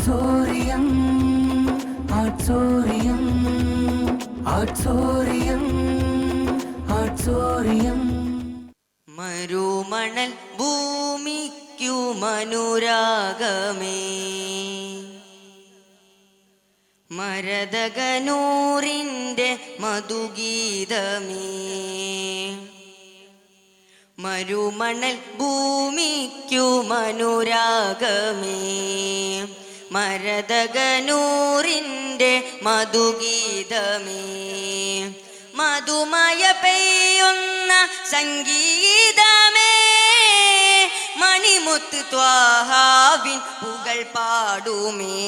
ആർട്സോറിയം ആർട്സോറിയം ആർട്സോറിയം ആർട്സോറിയം. മരുമണൽ ഭൂമിക്കു മനുരാഗമേ, മരതകനൂറിൻ്റെ മധുഗീതമേ. മരുമണൽ ഭൂമിക്കു മനുരാഗമേ, മരതകനൂറിൻ്റെ മധുഗീതമേ. മധുമയ പെയ്യുന്ന സംഗീതമേ, മണിമുത്ത് ത്വാഹാവിൻ പുകൾ പാടുമേ,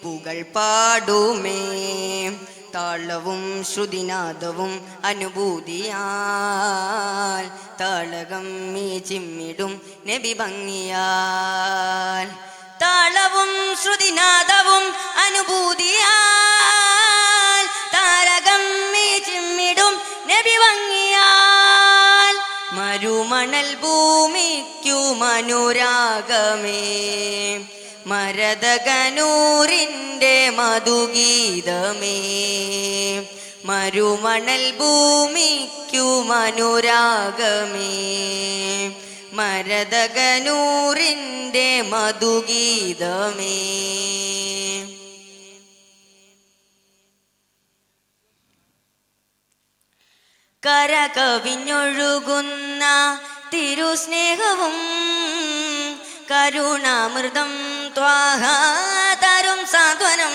പുകൾ പാടുമേ. താളവും ശ്രുതിനാദവും അനുഭൂതിയാൽ താളകം മീ ചിമ്മിടും നബി ഭംഗിയാൽ. താളവും ശ്രുതിനാദവും അനുഭൂതിയാൽ താരകം മീ ചിമ്മിടും നബി ഭംഗിയാൽ. മരുമണൽ ഭൂമിക്കു മനുരാഗമേ, മരതകനൂറിൻ്റെ മധുഗീതമേ. മരുമണൽ ഭൂമിക്കു മനുരാഗമേ, മരതകനൂറിൻ്റെ മധുഗീതമേ. കരകവിഞ്ഞൊഴുകുന്ന തിരുസ്നേഹവും കരുണാമൃതം ത്വാഹ തരും സാന്ത്വനം.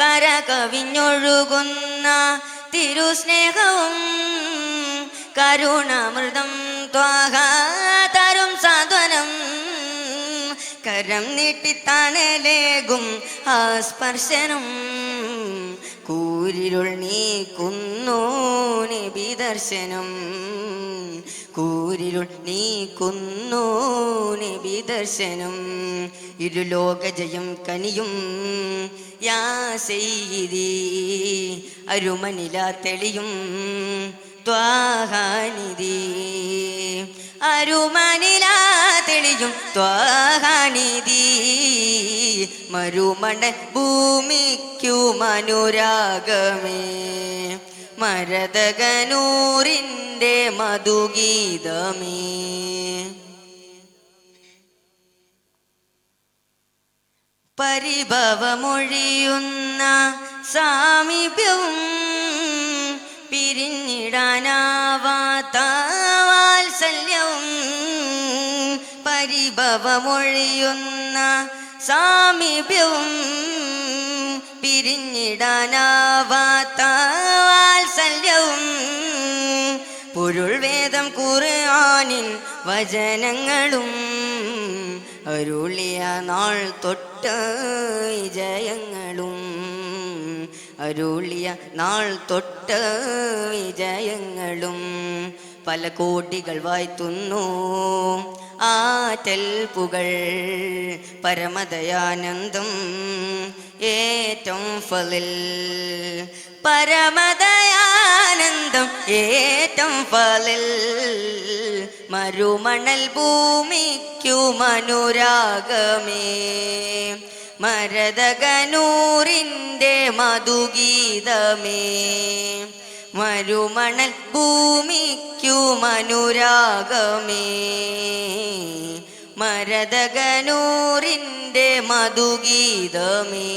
കരകവിഞ്ഞൊഴുകുന്ന തിരുസ്നേഹവും കരുണാമൃതം ത്വാഹ തരും സാന്ത്വനം. കരം നീട്ടിത്താണലേകും ആ സ്പർശനം, കൂരിരുൾ നീക്കുന്നു നബി ദർശനം. കൂരിരുൾ നീക്കുന്നു നബി ദർശനം. ഇരുലോക ജയം കനിയും യാ സയ്യിദി, അരുമനില തെളിയും ത്വാഹാനിധി. അരുമനില തെളിയും ത്വാഹാനിധി. മരുമണൽ ഭൂമിക്കു മനുരാഗമേ, മരതകനൂറിൻ്റെ മധുഗീതമേ. പരിഭവമൊഴിയുന്ന സാമീപ്യവും പിരിഞ്ഞിടാനാവാത്ത വാത്സല്യവും. പരിഭവമൊഴിയുന്ന സാമീപ്യവും പിരിഞ്ഞിടാനാവാത്ത വാത്സല്യവും. പൊരുൾ വേദം ഖുർആനിൻ വചനങ്ങളും അരുളിയ നാൾ തൊട്ട വിജയങ്ങളും. അരുളിയ നാൾ തൊട്ട വിജയങ്ങളും. പല കോടികൾ വായ്ത്തുന്നു ആറ്റൽ പുകൾ. പരമദയാനന്ദം ഏറ്റം ഫലിൽ. പരമദയാനന്ദം ഏറ്റം ഫലിൽ. മരുമണൽ ഭൂമിക്കു മനുരാഗമേ, മരതകനൂറിൻ്റെ മധുഗീതമേ. മരുമണൽ ഭൂമിക്കു മനുരാഗമേ, മരതകനൂറിൻ്റെ മധുഗീതമേ.